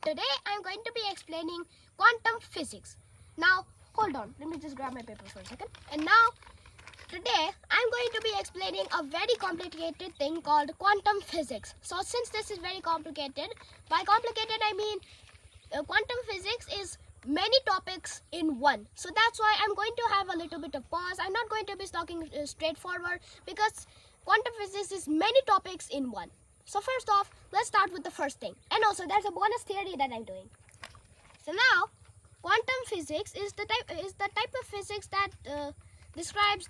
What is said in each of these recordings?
today I'm going to be explaining quantum physics. Now, hold on, let me just grab my paper for a second. And now, today I'm going to be explaining a very complicated thing called quantum physics. So since this is very complicated, by complicated I mean quantum physics is many topics in one. So that's why I'm going to have a little bit of pause. I'm not going to be talking straightforward because quantum physics is many topics in one. So first off, let's start with the first thing. And also there's a bonus theory that I'm doing. So now, quantum physics is the type of physics that describes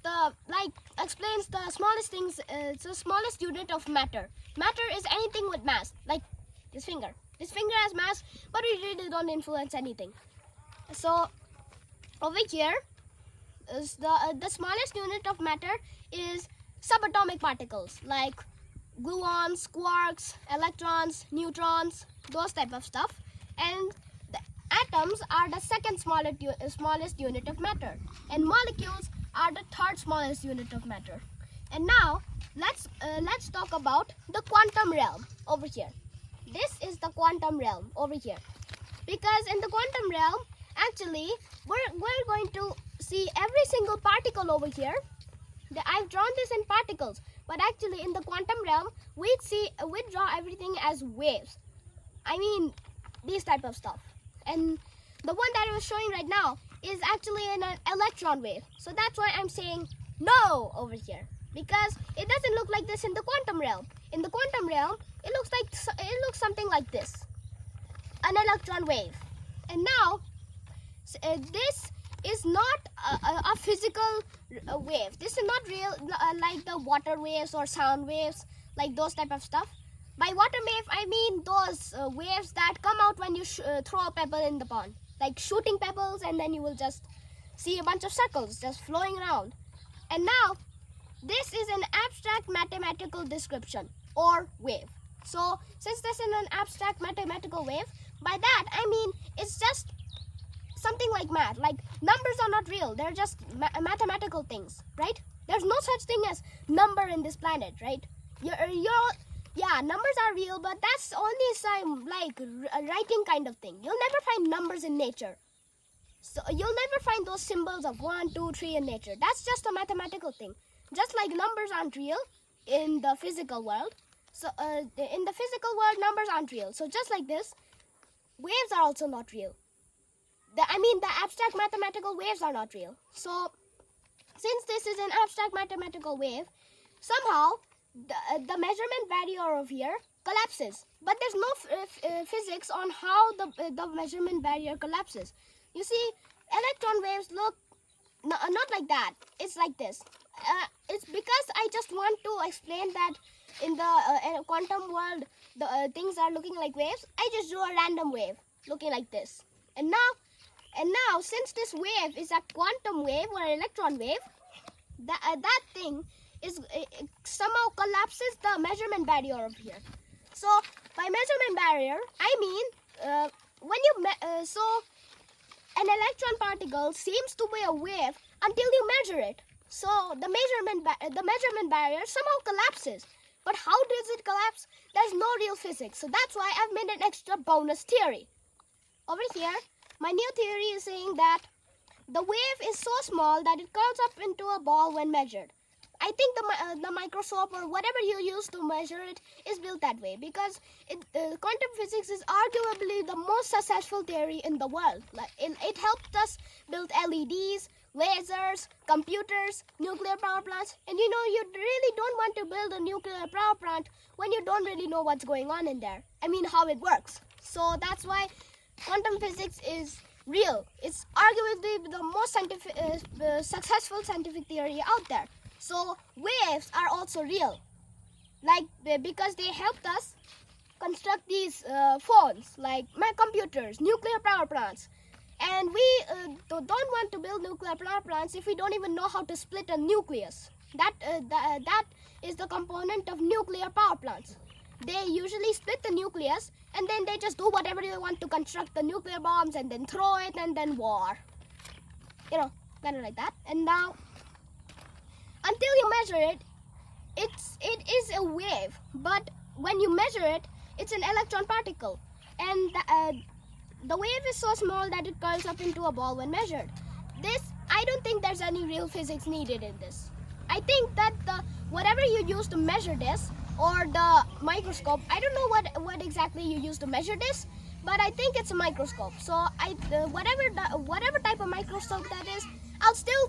explains the smallest things. It's the smallest unit of matter. Matter is anything with mass, like this finger. This finger has mass, but we really don't influence anything. So over here is the smallest unit of matter is subatomic particles like gluons, quarks, electrons, neutrons, those type of stuff. And the atoms are the second smallest unit of matter, and molecules are the third smallest unit of matter. And now let's talk about the quantum realm over here. This is the quantum realm over here, because in the quantum realm actually we're going to see every single particle over here. I've drawn this in particles, but actually in the quantum realm we draw everything as waves. I mean these type of stuff. And the one that I was showing right now is actually in an electron wave. So that's why I'm saying no over here, because it doesn't look like this in the quantum realm. In the quantum realm it looks something like this, an electron wave. And now this is not a physical wave. This is not real like the water waves or sound waves, like those type of stuff. By water wave I mean those waves that come out when you throw a pebble in the pond, like shooting pebbles, and then you will just see a bunch of circles just flowing around. And now this is an abstract mathematical description or wave. So since this is an abstract mathematical wave, by that I mean it's just something like math. Like numbers are not real, they're just mathematical things, right? There's no such thing as number in this planet, right? Yeah, numbers are real, but that's only some like writing kind of thing. You'll never find numbers in nature. So you'll never find those symbols of 1, 2, 3 in nature. That's just a mathematical thing. Just like numbers aren't real in the physical world. So in the physical world, numbers aren't real. So just like this, waves are also not real. The abstract mathematical waves are not real. So since this is an abstract mathematical wave, somehow the measurement barrier over here collapses. But there's no physics on how the measurement barrier collapses. You see, electron waves look not like that. It's like this. It's because I just want to explain that in the quantum world, the things are looking like waves. I just drew a random wave looking like this. And now, since this wave is a quantum wave or electron wave, that thing somehow collapses the measurement barrier over here. So by measurement barrier, I mean so an electron particle seems to be a wave until you measure it. So the measurement barrier somehow collapses. But how does it collapse? There's no real physics. So that's why I've made an extra bonus theory. Over here, my new theory is saying that the wave is so small that it curls up into a ball when measured. I think the microscope or whatever you use to measure it is built that way, because quantum physics is arguably the most successful theory in the world. Like it helped us build LEDs, lasers, computers, nuclear power plants. And you really don't want to build a nuclear power plant when you don't really know what's going on in there. I mean how it works. So that's why quantum physics is real. It's arguably the most successful scientific theory out there. So waves are also real, because they helped us construct these phones, like computers, nuclear power plants. And we don't want to build nuclear power plants if we don't even know how to split a nucleus. That is the component of nuclear power plants. They usually split the nucleus, and then they just do whatever they want to construct the nuclear bombs, and then throw it, and then war. Kind of like that. And now, until you measure it, it is a wave. But when you measure it, it's an electron particle. and the wave is so small that it curls up into a ball when measured. I don't think there's any real physics needed in this. I think that whatever you use to measure this, or the microscope, I don't know what exactly you use to measure this, but I think it's a microscope. So whatever type of microscope that is, I'll still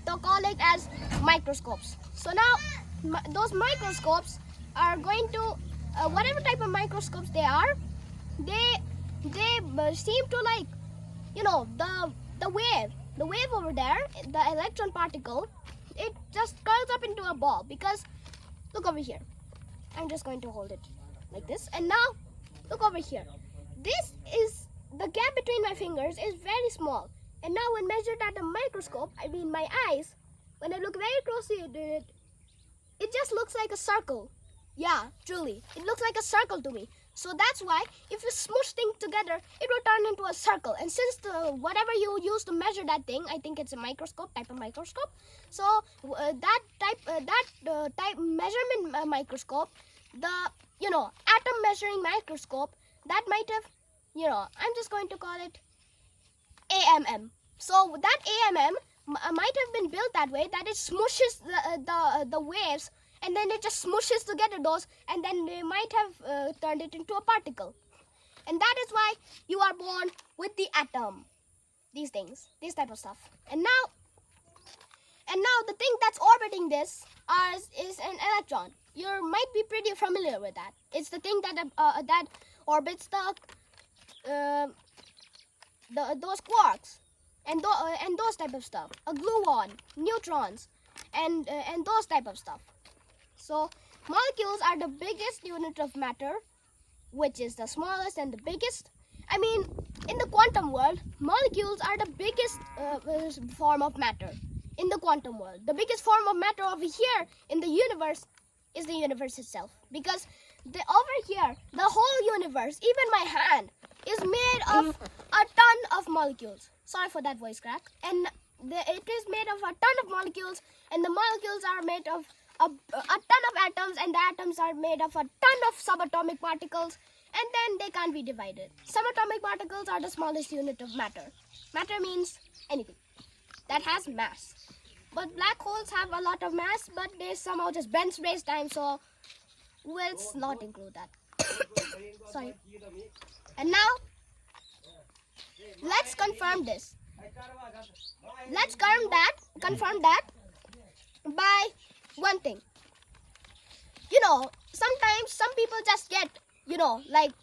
call it as microscopes. So now those microscopes are going to whatever type of microscopes they are, they seem to, like, you know, the wave over there, the electron particle, it just curls up into a ball. Because look over here, I'm just going to hold it like this, and now look over here. This is the gap between my fingers is very small, and now when measured at a microscope, I mean my eyes, when I look very closely at it, it just looks like a circle. Yeah, truly, it looks like a circle to me. So that's why if you smush things together, it will turn into a circle. And since whatever you use to measure that thing, I think it's a type of microscope. So that type measurement microscope, the atom measuring microscope, that might have, I'm just going to call it AMM. So that AMM might have been built that way, that it smushes the waves, and then it just smushes together those, and then they might have turned it into a particle. And that is why you are born with the atom. These things, this type of stuff. And now the thing that's orbiting this is an electron. You might be pretty familiar with that. It's the thing that orbits those quarks and those type of stuff. A gluon, neutrons, and those type of stuff. So molecules are the biggest unit of matter, which is the smallest and the biggest. I mean, in the quantum world, molecules are the biggest form of matter. In the quantum world, the biggest form of matter over here in the universe is the universe itself. Because over here, the whole universe, even my hand, is made of a ton of molecules. Sorry for that voice crack. And it is made of a ton of molecules, and the molecules are made of a ton of atoms, and the atoms are made of a ton of subatomic particles, and then they can't be divided. Subatomic particles are the smallest unit of matter. Matter means anything that has mass. But black holes have a lot of mass, but they somehow just bend space-time, so let's not include that. Sorry. And now, let's confirm this. Let's confirm that by one thing. Sometimes some people just get, like,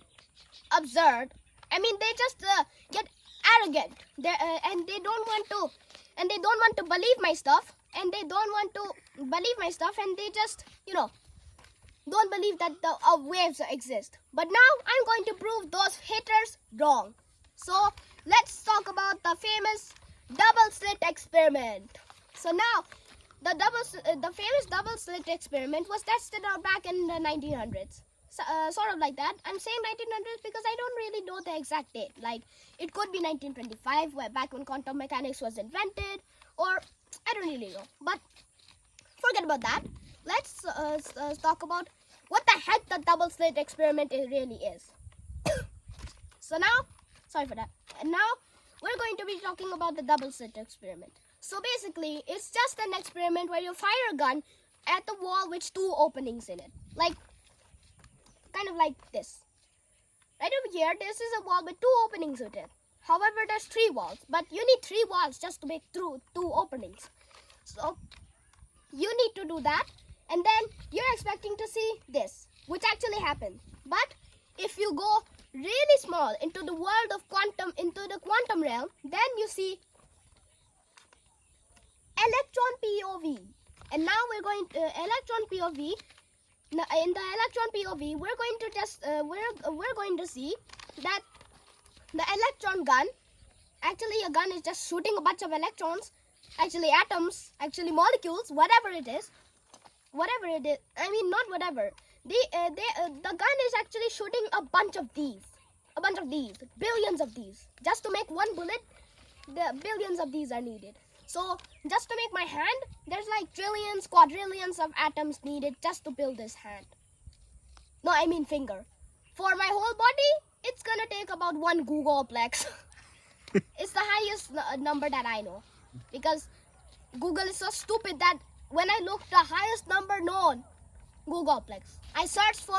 absurd. I mean, they just get arrogant. And they don't want to believe my stuff. And they just, don't believe that the waves exist. But now I'm going to prove those haters wrong. So let's talk about the famous double slit experiment. So now, the famous double slit experiment was tested out back in the 1900s. So, sort of like that. I'm saying 1900s because I don't really know the exact date. Like, it could be 1925, back when quantum mechanics was invented, or I don't really know. But forget about that. Let's talk about what the heck the double slit experiment really is. So now, sorry for that. And now we're going to be talking about the double slit experiment. So basically, it's just an experiment where you fire a gun at the wall with two openings in it. Like, kind of like this. Right over here, this is a wall with two openings in it. However, there's three walls, but you need three walls just to make two openings. So, you need to do that, and then you're expecting to see this, which actually happened. But if you go really small into the world of quantum realm, then you see electron POV. And now we're going to electron POV. In the electron POV, we're going to just we're going to see that the electron gun, actually a gun is just shooting a bunch of electrons, actually atoms, actually molecules, whatever it is. I mean, not whatever. The gun is actually shooting a bunch of these, billions of these. Just to make one bullet, the billions of these are needed. So just to make my hand, there's like trillions, quadrillions of atoms needed just to build this hand. No, I mean finger. For my whole body, it's gonna about one googolplex. It's the highest number that I know, because Google is so stupid that when I look the highest number known, googolplex, I searched for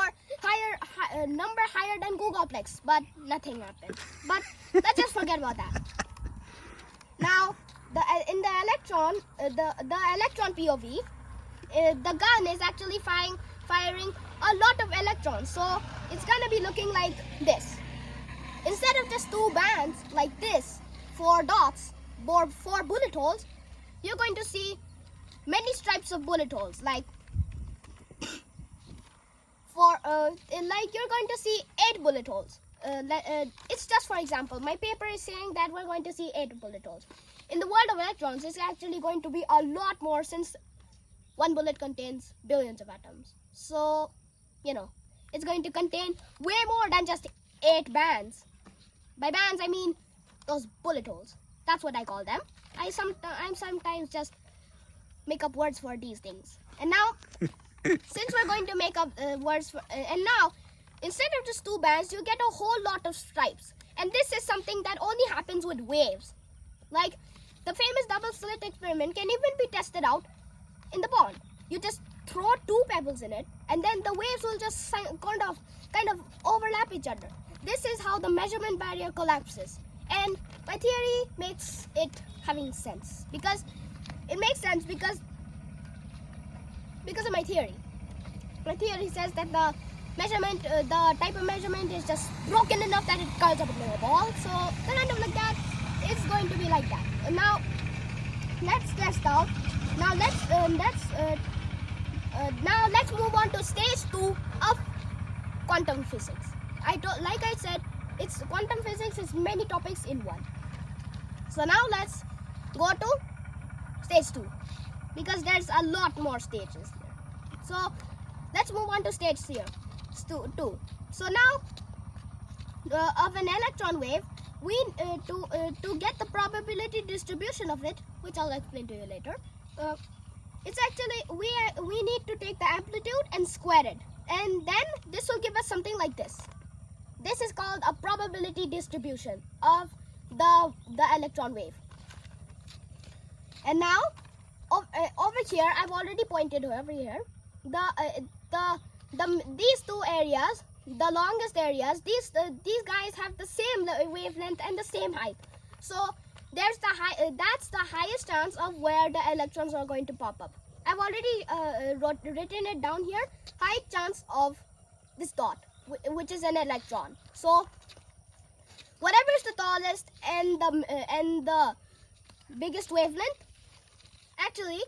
number higher than googolplex, but nothing happened. But let's just forget about that. Now, in the electron, the electron POV, the gun is actually firing a lot of electrons, so it's gonna be looking like this. Instead of just two bands like this, 4 dots or 4 bullet holes, you're going to see many stripes of bullet holes. Like you're going to see 8 bullet holes. It's just for example. My paper is saying that we're going to see 8 bullet holes. In the world of electrons, it's actually going to be a lot more, since one bullet contains billions of atoms. So, it's going to contain way more than just 8 bands. By bands, I mean those bullet holes. That's what I call them. I sometimes just make up words for these things. And now, since we're going to make up words for, and now, instead of just 2 bands, you get a whole lot of stripes. And this is something that only happens with waves. Like, the famous double slit experiment can even be tested out in the pond. You just throw 2 pebbles in it, and then the waves will just kind of overlap each other. This is how the measurement barrier collapses. And my theory makes it having sense. Because it makes sense because of my theory. My theory says that the measurement, the type of measurement is just broken enough that it curls up into a ball. So kind of like that, it's going to be like that. Now let's test out. Now let's move on to stage 2 of quantum physics. Like I said, it's quantum physics is many topics in one. So now let's go to stage 2, because there's a lot more stages here. So let's move on to stage 2. So now of an electron wave, we to get the probability distribution of it, which I'll explain to you later. It's actually we need to take the amplitude and square it, and then this will give us something like this. This is called a probability distribution of the electron wave. And now over here, I've already pointed over here. These 2 areas, the longest areas, these guys have the same wavelength and the same height. So that's the highest chance of where the electrons are going to pop up. I've already written it down here. High chance of this dot, which is an electron. So whatever is the tallest and the biggest wavelength, actually,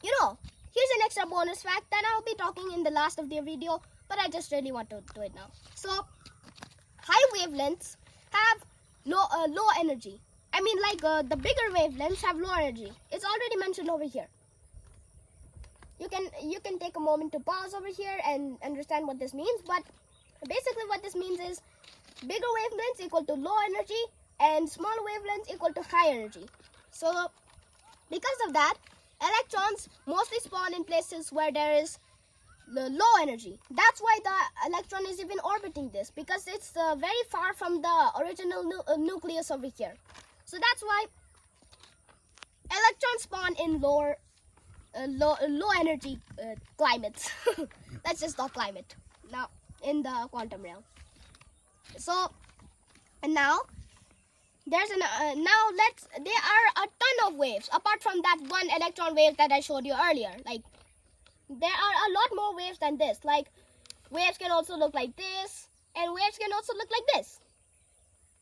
here's an extra bonus fact that I'll be talking in the last of the video, but I just really want to do it now. So high wavelengths have low energy. I mean, like the bigger wavelengths have low energy. It's already mentioned over here. You can take a moment to pause over here and understand what this means. But basically, what this means is bigger wavelengths equal to low energy, and smaller wavelengths equal to high energy. So because of that, electrons mostly spawn in places where there is low energy. That's why the electron is even orbiting this, because it's very far from the original nucleus over here. So that's why electrons spawn in low energy climates. Let's just talk climate now in the quantum realm. So, and now there are a ton of waves apart from that one electron wave that I showed you earlier. Like, there are a lot more waves than this. Like, waves can also look like this, and waves can also look like this.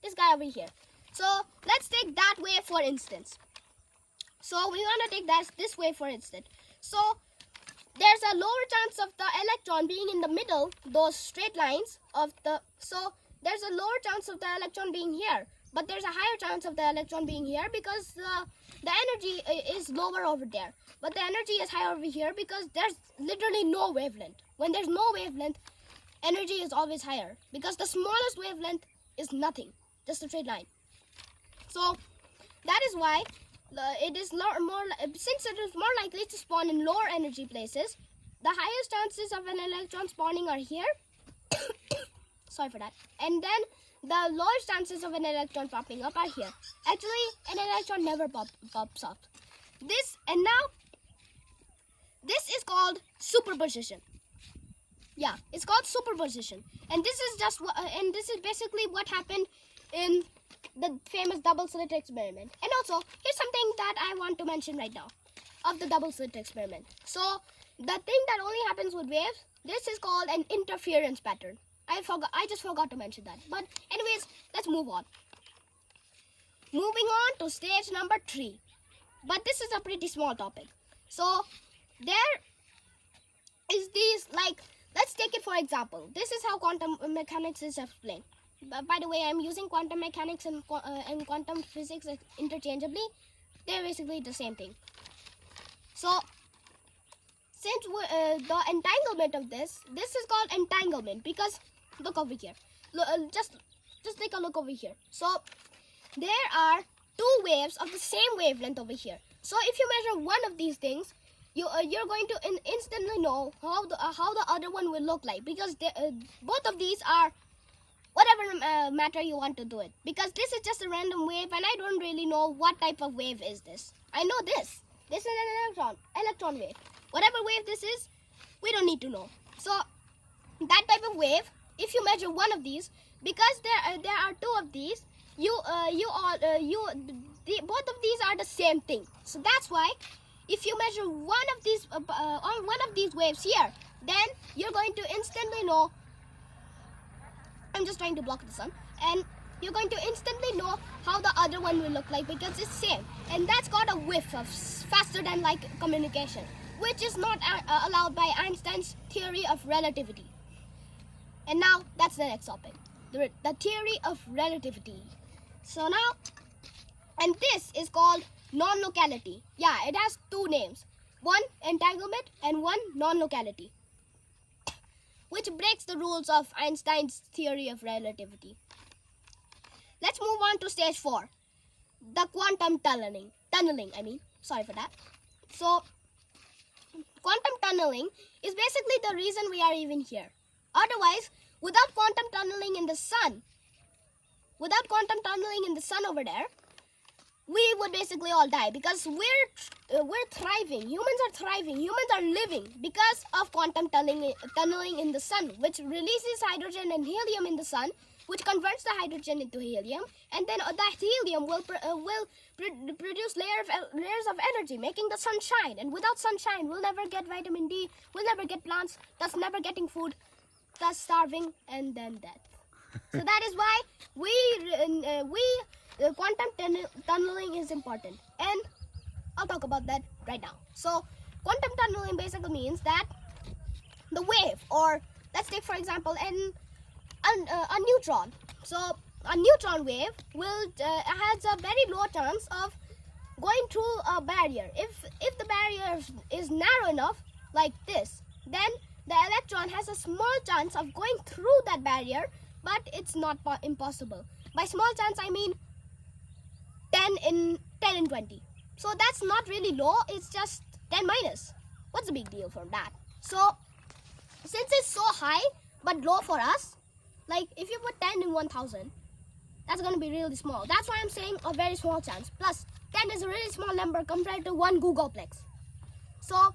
This guy over here. So let's take that wave for instance. So we're gonna take this wave for instance. So there's a lower chance of the electron being in the middle, those straight lines of the. So there's a lower chance of the electron being here, but there's a higher chance of the electron being here because the energy is lower over there. But the energy is higher over here because there's literally no wavelength. When there's no wavelength, energy is always higher because the smallest wavelength is nothing, just a straight line. So that is why it is since it is more likely to spawn in lower energy places, the highest chances of an electron spawning are here. Sorry for that. And then the lowest chances of an electron popping up are here. Actually, an electron never pops up. This is called superposition. Yeah, it's called superposition, and this is basically what happened in the famous double slit experiment. And also, here's something that I want to mention right now of the double slit experiment. So the thing that only happens with waves, this is called an interference pattern. I just forgot to mention that. But anyways, let's move on. Moving on to stage number 3. But this is a pretty small topic. So there is these, like, let's take it for example. This is how quantum mechanics is explained. By the way, I'm using quantum mechanics and quantum physics interchangeably. They're basically the same thing. So since the entanglement of this is called entanglement because look over here. Just take a look over here. So there are two waves of the same wavelength over here. So if you measure one of these things, you're going to instantly know how the other one will look like, because both of these are whatever matter you want to do it, because this is just a random wave and I don't really know what type of wave is this. I know this is an electron wave. Whatever wave this is, we don't need to know. So that type of wave, if you measure one of these, because there are two of these, both of these are the same thing. So that's why if you measure one of these waves here, then you're going to instantly know. I'm just trying to block the sun, and you're going to instantly know how the other one will look like because it's same. And that's called a whiff of faster than light communication, which is not allowed by Einstein's theory of relativity. And now that's the next topic, the theory of relativity. So now, and this is called non-locality. Yeah, it has two names, one entanglement and one non-locality, which breaks the rules of Einstein's theory of relativity. Let's move on to stage 4, the quantum tunneling. Sorry for that. So quantum tunneling is basically the reason we are even here. Otherwise, without quantum tunneling in the sun over there, we would basically all die, because we're thriving. Humans are thriving. Humans are living because of quantum tunneling in the sun, which releases hydrogen and helium in the sun, which converts the hydrogen into helium, and then that helium will produce layers of energy, making the sun shine. And without sunshine, we'll never get vitamin D. We'll never get plants, thus never getting food, thus starving, and then death. So that is why quantum tunneling is important, and I'll talk about that right now. So quantum tunneling basically means that the wave, or let's take for example a neutron. So a neutron wave has a very low chance of going through a barrier. If the barrier is narrow enough, like this, then the electron has a small chance of going through that barrier, but it's not impossible. By small chance, I mean 10 in 20. So that's not really low, it's just 10 minus. What's the big deal from that? So since it's so high but low for us, like if you put 10 in 1000, that's going to be really small. That's why I'm saying a very small chance. Plus 10 is a really small number compared to 1 googolplex. So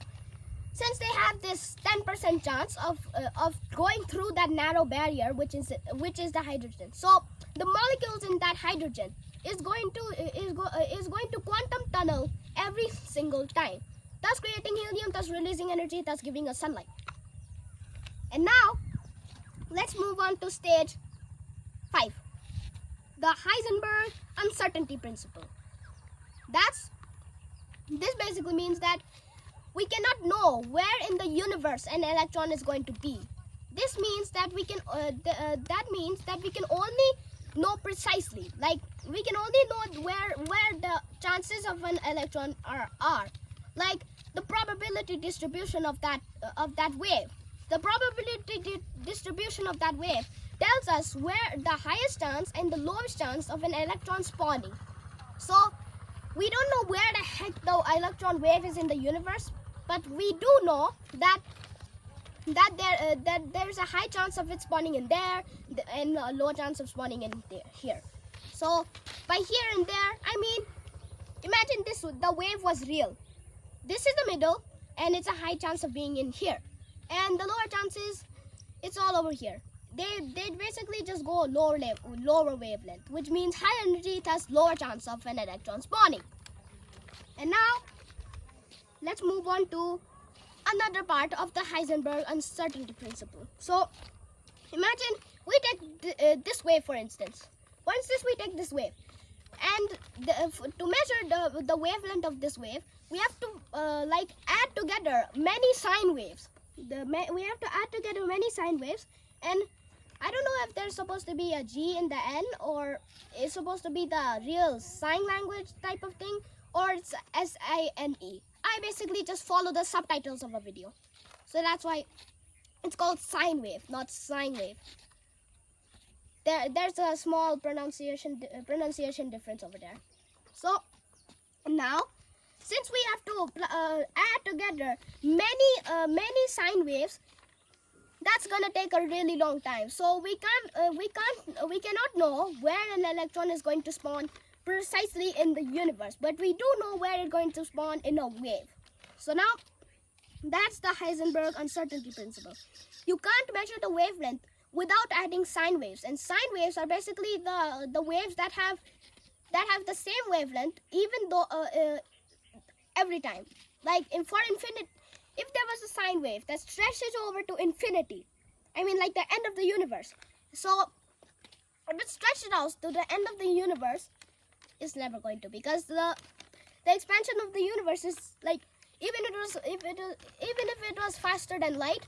since they have this 10% chance of going through that narrow barrier, which is the hydrogen, so the molecules in that hydrogen is going to quantum tunnel every single time, thus creating helium, thus releasing energy, thus giving us sunlight. And now let's move on to stage 5, the Heisenberg uncertainty principle. This basically means that we cannot know where in the universe an electron is going to be. This means that we can only know precisely, like we can only know where the chances of an electron are, like the probability distribution of that wave. The probability distribution of that wave tells us where the highest chance and the lowest chance of an electron spawning. So we don't know where the heck the electron wave is in the universe, but we do know that that there's a high chance of it spawning in there and a low chance of spawning in here. So by here and there, I mean, imagine this: the wave was real. This is the middle, and it's a high chance of being in here, and the lower chances, it's all over here. They basically just go lower wavelength, which means high energy, thus lower chance of an electron spawning. And now let's move on to another part of the Heisenberg uncertainty principle. So imagine we take this wave, for instance. For instance, we take this wave, and to measure the wavelength of this wave, we have to add together many sine waves. We have to add together many sine waves, and I don't know if there's supposed to be a G in the end, or it's supposed to be the real sign language type of thing, or it's SINE. I basically just follow the subtitles of a video. So that's why it's called sine wave, not sine wave. There's a small pronunciation difference over there. So now, since we have to add together many sine waves, that's gonna take a really long time. So we cannot know where an electron is going to spawn precisely in the universe, but we do know where it's going to spawn in a wave. So now, that's the Heisenberg uncertainty principle. You can't measure the wavelength without adding sine waves, and sine waves are basically the waves that have the same wavelength, even though every time. Like for infinite, if there was a sine wave that stretches over to infinity, I mean like the end of the universe. So if it stretches out to the end of the universe, it's never going to, because the expansion of the universe is like, even if it was faster than light,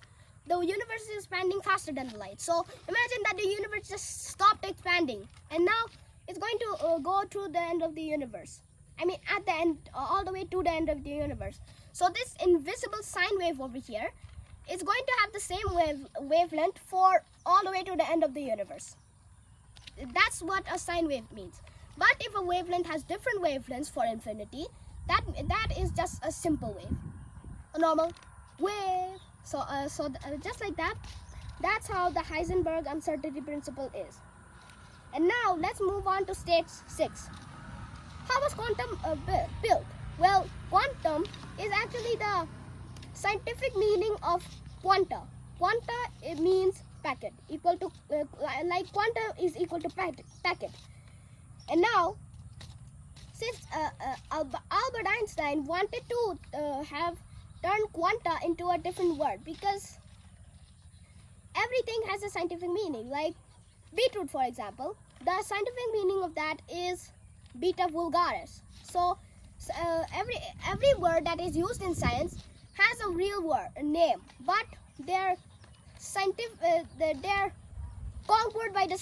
the universe is expanding faster than the light. So imagine that the universe just stopped expanding, and now it's going to go to the end of the universe. I mean, at the end, all the way to the end of the universe. So this invisible sine wave over here is going to have the same wavelength for all the way to the end of the universe. That's what a sine wave means. But if a wavelength has different wavelengths for infinity, that is just a simple wave, a normal wave. So just like that, that's how the Heisenberg uncertainty principle is. And now let's move on to stage 6. How was quantum built? Well, quantum is actually the scientific meaning of quanta. Quanta, it means packet, equal to like quanta is equal to packet. And now, since Albert Einstein wanted to have turned quanta into a different word, because everything has a scientific meaning. Like beetroot, for example, the scientific meaning of that is beta vulgaris. So every word that is used in science has a real word, a name, but they're conquered by the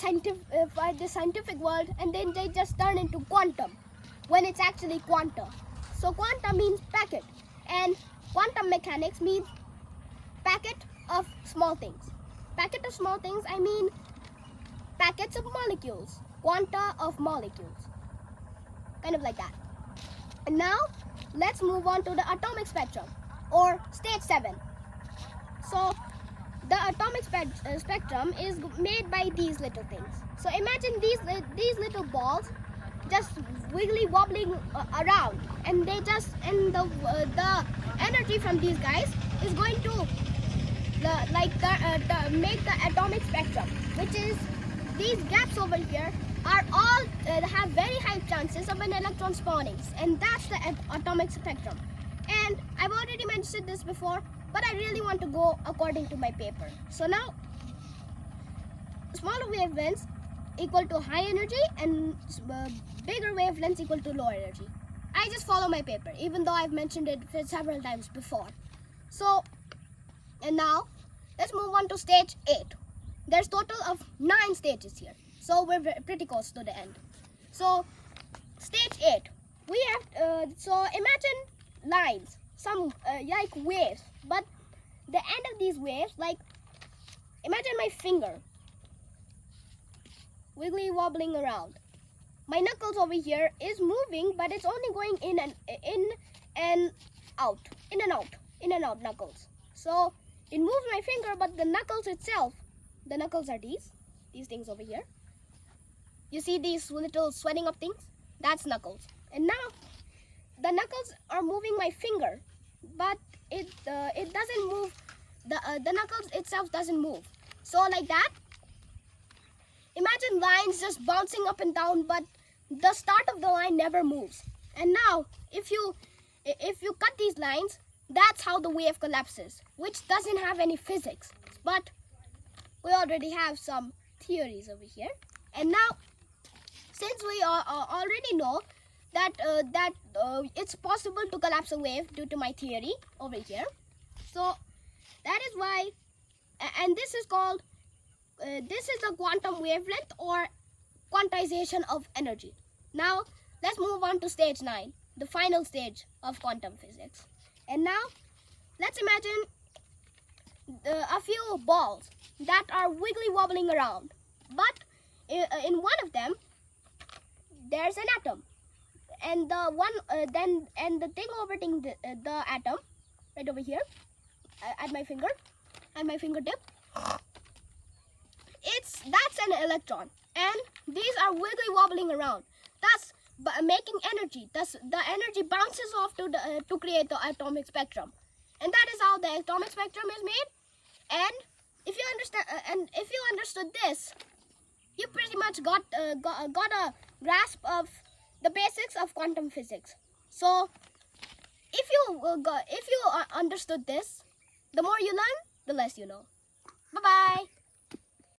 scientific world, and then they just turn into quantum when it's actually quanta. So quanta means packet, and quantum mechanics means packet of small things. Packet of small things, I mean packets of molecules, quanta of molecules, kind of like that. And now let's move on to the atomic spectrum, or stage 7. So the atomic spectrum is made by these little things. So imagine these little balls just wiggly wobbling around, and the energy from these guys is going to make the atomic spectrum, which is these gaps over here are all have very high chances of an electron spawning, and that's the atomic spectrum. And I've already mentioned this before, but I really want to go according to my paper. So now, smaller wavelengths equal to high energy, and bigger wavelengths equal to low energy. I just follow my paper, even though I've mentioned it several times before. So, and now, let's move on to stage 8. There's total of 9 stages here, so we're pretty close to the end. So, stage 8, we have, so imagine lines, some like waves, but the end of these waves, like, imagine my finger wiggly wobbling around. My knuckles over here is moving, but it's only going in and out knuckles. So it moves my finger, but the knuckles itself, the knuckles are these things over here. You see these little sweating up things? That's knuckles. And now the knuckles are moving my finger, but it doesn't move. The knuckles itself doesn't move. So like that, imagine lines just bouncing up and down, but the start of the line never moves. And now if you cut these lines, that's how the wave collapses, which doesn't have any physics, but we already have some theories over here. And now, since we already know that it's possible to collapse a wave due to my theory over here, so that is why, and this is called this is the quantum wavelength or quantization of energy. Now let's move on to stage 9, the final stage of quantum physics. And now let's imagine a few balls that are wiggly wobbling around, but in one of them there's an atom, and the thing orbiting the atom right over here at my fingertip, that's an electron, and these are wiggly wobbling around, thus making energy. Thus the energy bounces off to create the atomic spectrum, and that is how the atomic spectrum is made. And if you understood this, you pretty much got a grasp of the basics of quantum physics. So if you understood this, the more you learn, the less you know. Bye bye.